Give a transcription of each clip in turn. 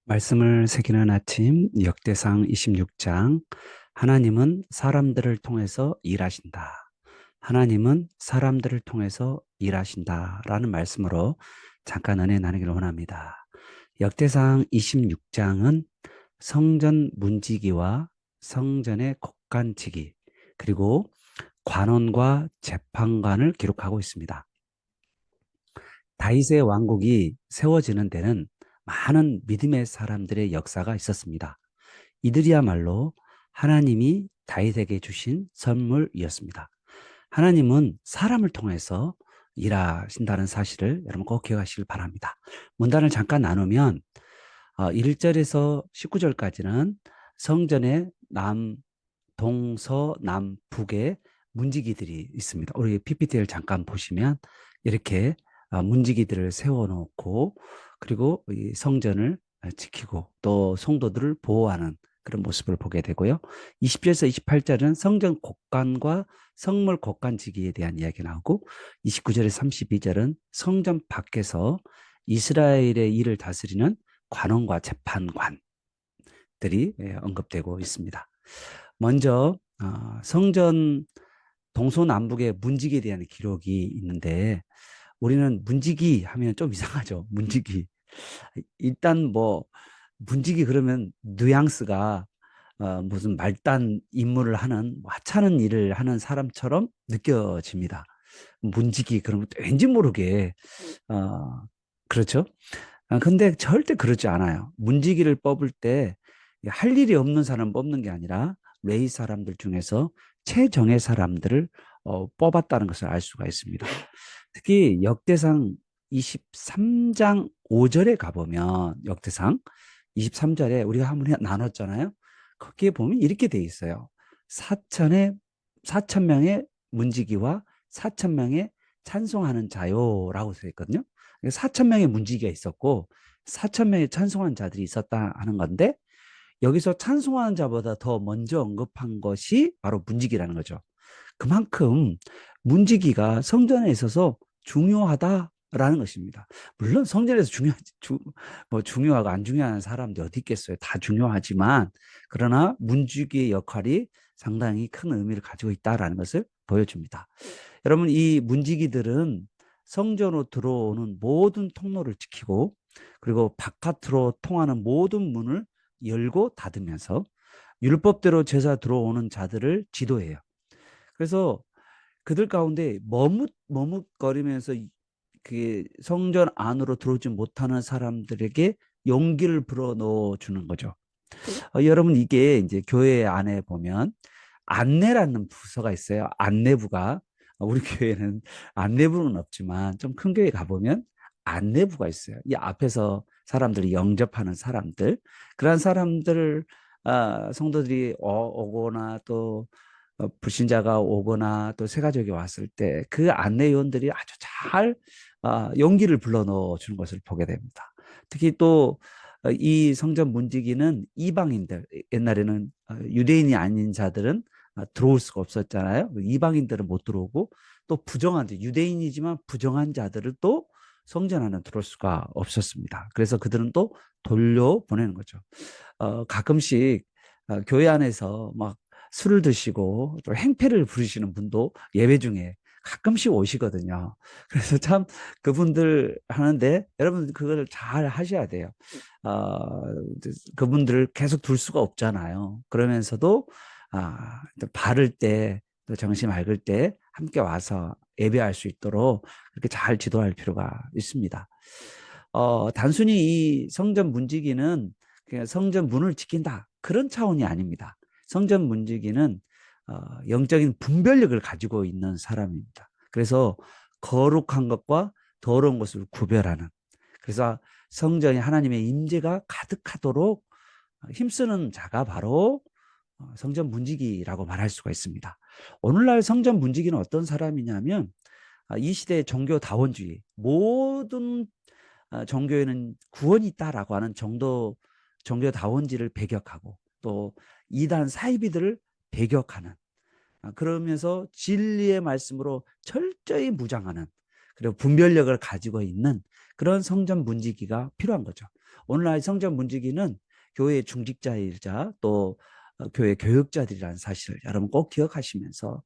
말씀을 새기는 아침 역대상 26장. 하나님은 사람들을 통해서 일하신다. 하나님은 사람들을 통해서 일하신다 라는 말씀으로 잠깐 은혜 나누기를 원합니다. 역대상 26장은 성전 문지기와 성전의 곡간치기, 그리고 관원과 재판관을 기록하고 있습니다. 다윗의 왕국이 세워지는 데는 많은 믿음의 사람들의 역사가 있었습니다. 이들이야말로 하나님이 다윗에게 주신 선물이었습니다. 하나님은 사람을 통해서 일하신다는 사실을 여러분 꼭 기억하시길 바랍니다. 문단을 잠깐 나누면 1절에서 19절까지는 성전의 동서, 남, 북에 문지기들이 있습니다. 우리 PPT를 잠깐 보시면 이렇게 문지기들을 세워놓고, 그리고 이 성전을 지키고 또 성도들을 보호하는 그런 모습을 보게 되고요. 20절에서 28절은 성전 곡간과 성물 곡간지기에 대한 이야기 나오고, 29절에서 32절은 성전 밖에서 이스라엘의 일을 다스리는 관원과 재판관들이 언급되고 있습니다. 먼저 성전 동서남북의 문지기에 대한 기록이 있는데, 우리는 문지기 하면 좀 이상하죠. 문지기. 일단 뭐 문지기 그러면 뉘앙스가 무슨 말단 임무를 하는 하찮은 일을 하는 사람처럼 느껴집니다. 문지기 그러면 왠지 모르게 그렇죠. 근데 절대 그렇지 않아요. 문지기를 뽑을 때 할 일이 없는 사람 뽑는 게 아니라 레위 사람들 중에서 최정예 사람들을 뽑았다는 것을 알 수가 있습니다. 특히 역대상 23장 5절에 가보면, 역대상 23절에 우리가 한번 나눴잖아요. 거기에 보면 이렇게 돼 있어요. 4천 명의 문지기와 4천 명의 찬송하는 자요라고 되어 있거든요. 4천 명의 문지기가 있었고 4천 명의 찬송하는 자들이 있었다 하는 건데, 여기서 찬송하는 자보다 더 먼저 언급한 것이 바로 문지기라는 거죠. 그만큼 문지기가 성전에 있어서 중요하다라는 것입니다. 물론 성전에서 중요하고 안 중요한 사람들이 어디 있겠어요. 다 중요하지만, 그러나 문지기의 역할이 상당히 큰 의미를 가지고 있다는 것을 보여줍니다. 여러분, 이 문지기들은 성전으로 들어오는 모든 통로를 지키고, 그리고 바깥으로 통하는 모든 문을 열고 닫으면서 율법대로 제사 들어오는 자들을 지도해요. 그래서 그들 가운데 머뭇거리면서 그 성전 안으로 들어오지 못하는 사람들에게 용기를 불어넣어 주는 거죠. 여러분, 이게 이제 교회 안에 보면 안내라는 부서가 있어요. 안내부가. 우리 교회는 안내부는 없지만 좀 큰 교회 가보면 안내부가 있어요. 이 앞에서 사람들이 영접하는 사람들, 그런 사람들, 성도들이 오거나 또 불신자가 오거나 또 새가족이 왔을 때 그 안내요원들이 아주 잘 용기를 불러넣어 주는 것을 보게 됩니다. 특히 또 이 성전 문지기는 이방인들, 옛날에는 유대인이 아닌 자들은 들어올 수가 없었잖아요. 이방인들은 못 들어오고, 또 부정한 유대인이지만 부정한 자들을 또 성전 안에 들어올 수가 없었습니다. 그래서 그들은 또 돌려보내는 거죠. 가끔씩 교회 안에서 막 술을 드시고 또 행패를 부리시는 분도 예배 중에 가끔씩 오시거든요. 그래서 참 그분들 하는데, 여러분 그걸 잘 하셔야 돼요. 어, 그분들을 계속 둘 수가 없잖아요. 그러면서도 또 바를 때, 또 정신 맑을 때 함께 와서 예배할 수 있도록 그렇게 잘 지도할 필요가 있습니다. 단순히 이 성전 문지기는 그냥 성전 문을 지킨다, 그런 차원이 아닙니다. 성전 문지기는 영적인 분별력을 가지고 있는 사람입니다. 그래서 거룩한 것과 더러운 것을 구별하는, 그래서 성전에 하나님의 임재가 가득하도록 힘쓰는 자가 바로 성전 문지기라고 말할 수가 있습니다. 오늘날 성전 문지기는 어떤 사람이냐면, 이 시대의 종교다원주의, 모든 종교에는 구원이 있다라고 하는 종교다원주의를 배격하고, 또 이단 사이비들을 배격하는, 그러면서 진리의 말씀으로 철저히 무장하는, 그리고 분별력을 가지고 있는 그런 성전 문지기가 필요한 거죠. 오늘날 성전 문지기는 교회 중직자이자 또 교회 교육자들이라는 사실을 여러분 꼭 기억하시면서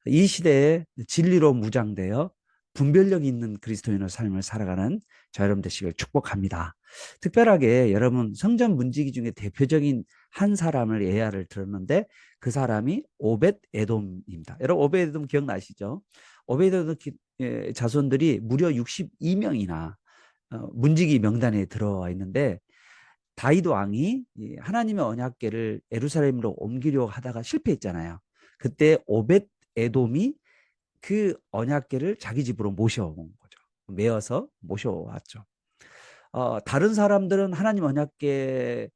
이 시대에 진리로 무장되어 분별력 있는 그리스도인의 삶을 살아가는 저 여러분 되시길 축복합니다. 특별하게 여러분 성전 문지기 중에 대표적인 한 사람을 예화를 들었는데 그 사람이 오벳 에돔입니다. 여러분 오벳 에돔 기억나시죠? 오벳 에돔 자손들이 무려 62명이나 문지기 명단에 들어와 있는데 다윗 왕이 하나님의 언약궤를 예루살렘으로 옮기려고 하다가 실패했잖아요. 그때 오벳 에돔이 그 언약궤를 자기 집으로 모셔온 거죠. 메어서 모셔왔죠. 다른 사람들은 하나님 언약궤를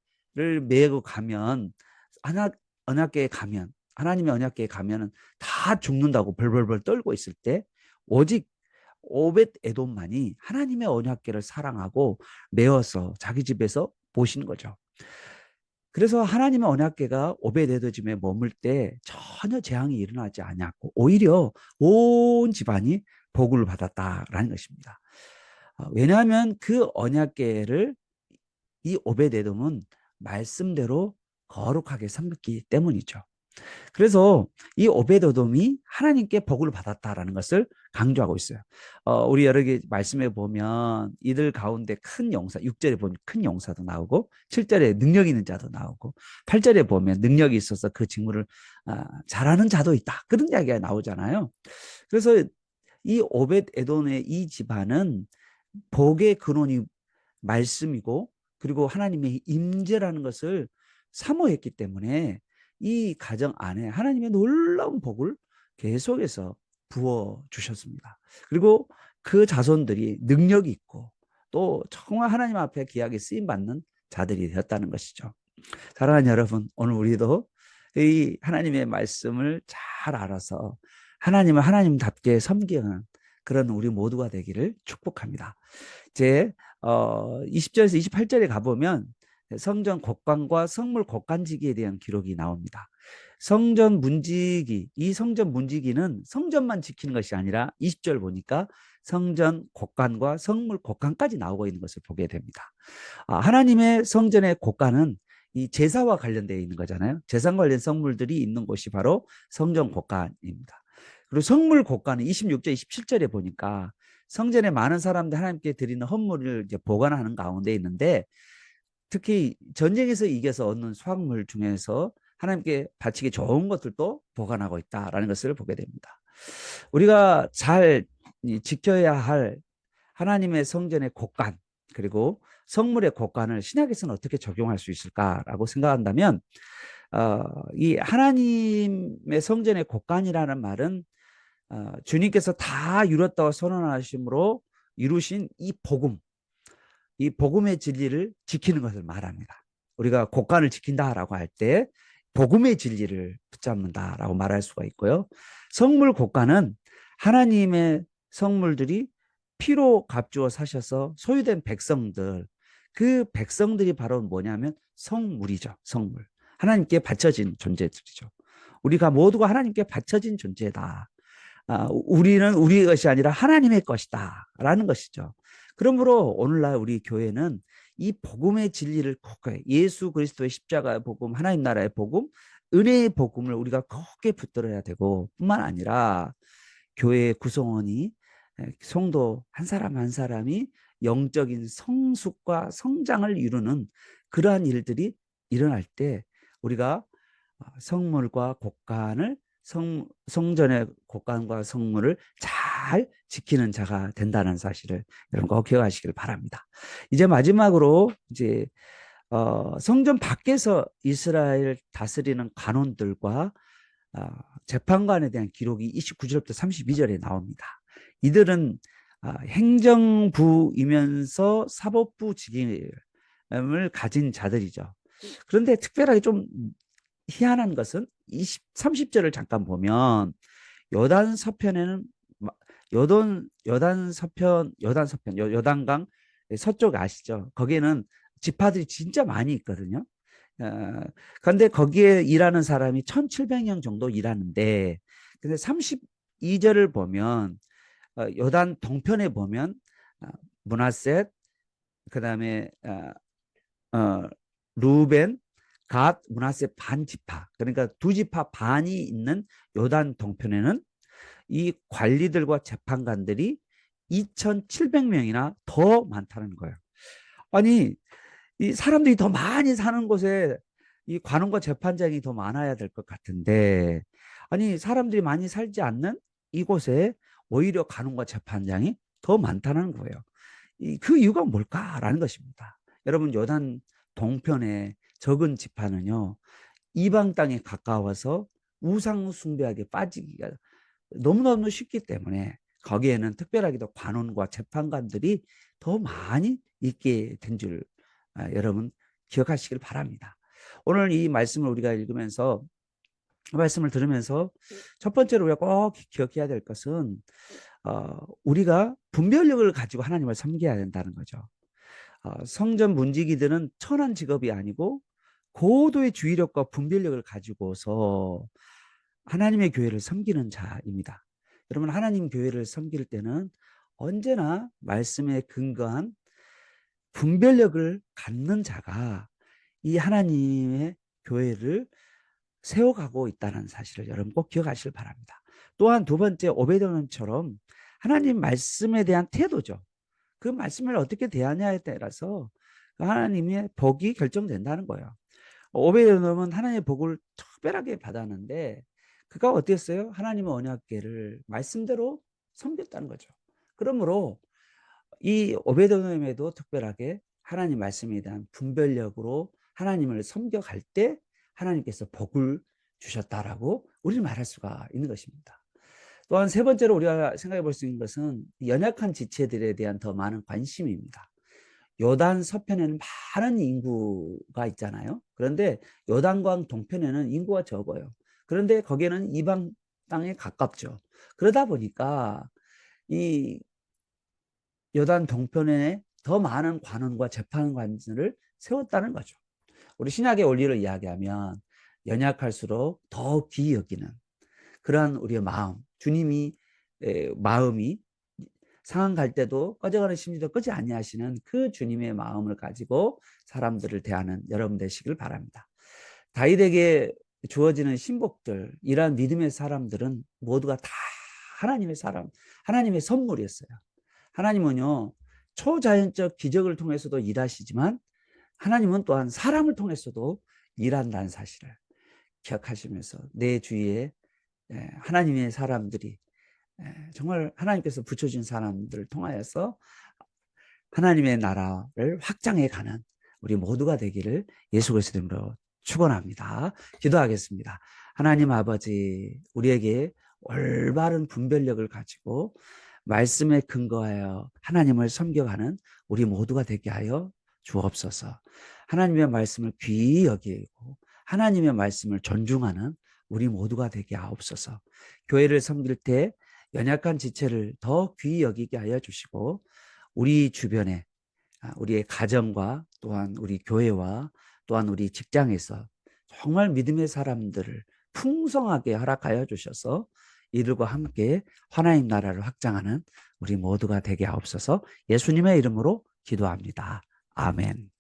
메고 가면 언약궤에 가면 하나님의 언약궤에 가면은 다 죽는다고 벌벌벌 떨고 있을 때 오직 오벳 에돔만이 하나님의 언약궤를 사랑하고 메어서 자기 집에서 모신 거죠. 그래서 하나님의 언약궤가 오벳 에돔 집에 머물 때 전혀 재앙이 일어나지 않았고 오히려 온 집안이 복을 받았다라는 것입니다. 왜냐하면 그 언약궤를 이 오벳 에돔은 말씀대로 거룩하게 섬겼기 때문이죠. 그래서 이 오벳 에돔이 하나님께 복을 받았다라는 것을 강조하고 있어요. 우리 여러 개 말씀해 보면 이들 가운데 큰 용사, 6절에 보면 큰 용사도 나오고 7절에 능력 있는 자도 나오고 8절에 보면 능력이 있어서 그 직무를 잘하는 자도 있다. 그런 이야기가 나오잖아요. 그래서 이 오벳 에돔의 이 집안은 복의 근원이 말씀이고 그리고 하나님의 임재라는 것을 사모했기 때문에 이 가정 안에 하나님의 놀라운 복을 계속해서 부어 주셨습니다. 그리고 그 자손들이 능력이 있고 또 정말 하나님 앞에 귀하게 쓰임 받는 자들이 되었다는 것이죠. 사랑하는 여러분, 오늘 우리도 이 하나님의 말씀을 잘 알아서 하나님을 하나님답게 섬기는 그런 우리 모두가 되기를 축복합니다. 이제 20절에서 28절에 가보면 성전 곡관과 성물 곡관지기에 대한 기록이 나옵니다. 성전 문지기, 이 성전 문지기는 성전만 지키는 것이 아니라 20절 보니까 성전 곡관과 성물 곡관까지 나오고 있는 것을 보게 됩니다. 하나님의 성전의 곡관은 이 제사와 관련되어 있는 거잖아요. 제사 관련 성물들이 있는 곳이 바로 성전 곡관입니다. 그리고 성물 곡관은 26절, 27절에 보니까 성전에 많은 사람들 하나님께 드리는 헌물을 이제 보관하는 가운데 있는데 특히 전쟁에서 이겨서 얻는 수확물 중에서 하나님께 바치기 좋은 것들도 보관하고 있다라는 것을 보게 됩니다. 우리가 잘 지켜야 할 하나님의 성전의 곡관 그리고 성물의 곡관을 신약에서는 어떻게 적용할 수 있을까라고 생각한다면 이 하나님의 성전의 곡관이라는 말은 주님께서 다 이뤘다고 선언하심으로 이루신 이 복음, 이 복음의 진리를 지키는 것을 말합니다. 우리가 곡관을 지킨다라고 할 때 복음의 진리를 붙잡는다라고 말할 수가 있고요. 성물 곡관은 하나님의 성물들이 피로 값주어 사셔서 소유된 백성들, 그 백성들이 바로 뭐냐면 성물이죠. 성물. 하나님께 바쳐진 존재들이죠. 우리가 모두가 하나님께 바쳐진 존재다. 우리는 우리의 것이 아니라 하나님의 것이다 라는 것이죠. 그러므로 오늘날 우리 교회는 이 복음의 진리를 굳게 예수 그리스도의 십자가의 복음, 하나님 나라의 복음, 은혜의 복음을 우리가 굳게 붙들어야 되고 뿐만 아니라 교회의 구성원이 성도 한 사람 한 사람이 영적인 성숙과 성장을 이루는 그러한 일들이 일어날 때 우리가 성물과 곡관을 성전의 곡관과 성물을 잘 지키는 자가 된다는 사실을 여러분 꼭 기억하시길 바랍니다. 이제 마지막으로 이제 성전 밖에서 이스라엘 다스리는 관원들과 재판관에 대한 기록이 29절부터 32절에 나옵니다. 이들은 행정부이면서 사법부 직임을 가진 자들이죠. 그런데 특별하게 좀 희한한 것은 30절을 잠깐 보면 요단 서편에는 요단강 서쪽 아시죠? 거기에는 지파들이 진짜 많이 있거든요. 그런데 거기에 일하는 사람이 1700명 정도 일하는데 근데 32절을 보면 요단 동편에 보면 므낫셋, 그다음에 루벤, 갓, 므낫세 반 지파, 그러니까 두 지파 반이 있는 요단 동편에는 이 관리들과 재판관들이 2,700명이나 더 많다는 거예요. 아니, 이 사람들이 더 많이 사는 곳에 이 관원과 재판장이 더 많아야 될 것 같은데, 아니, 사람들이 많이 살지 않는 이곳에 오히려 관원과 재판장이 더 많다는 거예요. 그 이유가 뭘까라는 것입니다. 여러분, 요단 동편의 적은 지파는요, 이방 땅에 가까워서 우상 숭배하게 빠지기가 너무너무 쉽기 때문에 거기에는 특별하게도 관원과 재판관들이 더 많이 있게 된 줄 여러분 기억하시길 바랍니다. 오늘 이 말씀을 우리가 읽으면서, 말씀을 들으면서 첫 번째로 우리가 꼭 기억해야 될 것은 우리가 분별력을 가지고 하나님을 섬겨야 된다는 거죠. 성전 문지기들은 천한 직업이 아니고 고도의 주의력과 분별력을 가지고서 하나님의 교회를 섬기는 자입니다. 여러분, 하나님 교회를 섬길 때는 언제나 말씀에 근거한 분별력을 갖는 자가 이 하나님의 교회를 세워가고 있다는 사실을 여러분 꼭 기억하시길 바랍니다. 또한 두 번째, 오베드돔처럼 하나님 말씀에 대한 태도죠. 그 말씀을 어떻게 대하냐에 따라서 하나님의 복이 결정된다는 거예요. 오베드돔은 하나님의 복을 특별하게 받았는데 그가 어땠어요? 하나님의 언약궤를 말씀대로 섬겼다는 거죠. 그러므로 이 오베드돔에도 특별하게 하나님 말씀에 대한 분별력으로 하나님을 섬겨갈 때 하나님께서 복을 주셨다라고 우리는 말할 수가 있는 것입니다. 또한 세 번째로 우리가 생각해 볼 수 있는 것은 연약한 지체들에 대한 더 많은 관심입니다. 요단 서편에는 많은 인구가 있잖아요. 그런데 요단강 동편에는 인구가 적어요. 그런데 거기에는 이방 땅에 가깝죠. 그러다 보니까 이 요단 동편에 더 많은 관원과 재판관들을 세웠다는 거죠. 우리 신약의 원리를 이야기하면 연약할수록 더 귀히 여기는 그러한 우리의 마음, 주님이 마음이 상한 갈 때도 꺼져가는 심지도 끄지 아니하시는 그 주님의 마음을 가지고 사람들을 대하는 여러분 되시길 바랍니다. 다윗에게 주어지는 신복들, 이러한 믿음의 사람들은 모두가 다 하나님의 사람, 하나님의 선물이었어요. 하나님은요, 초자연적 기적을 통해서도 일하시지만 하나님은 또한 사람을 통해서도 일한다는 사실을 기억하시면서 내 주위에 하나님의 사람들이 정말 하나님께서 붙여준 사람들을 통하여서 하나님의 나라를 확장해 가는 우리 모두가 되기를 예수 그리스도 이름으로 축원합니다. 기도하겠습니다. 하나님 아버지, 우리에게 올바른 분별력을 가지고 말씀에 근거하여 하나님을 섬겨가는 우리 모두가 되게 하여 주옵소서. 하나님의 말씀을 귀히 여기고 하나님의 말씀을 존중하는 우리 모두가 되게 하옵소서. 교회를 섬길 때 연약한 지체를 더 귀히 여기게 하여 주시고 우리 주변에 우리의 가정과 또한 우리 교회와 또한 우리 직장에서 정말 믿음의 사람들을 풍성하게 허락하여 주셔서 이들과 함께 하나님 나라를 확장하는 우리 모두가 되게 하옵소서. 예수님의 이름으로 기도합니다. 아멘.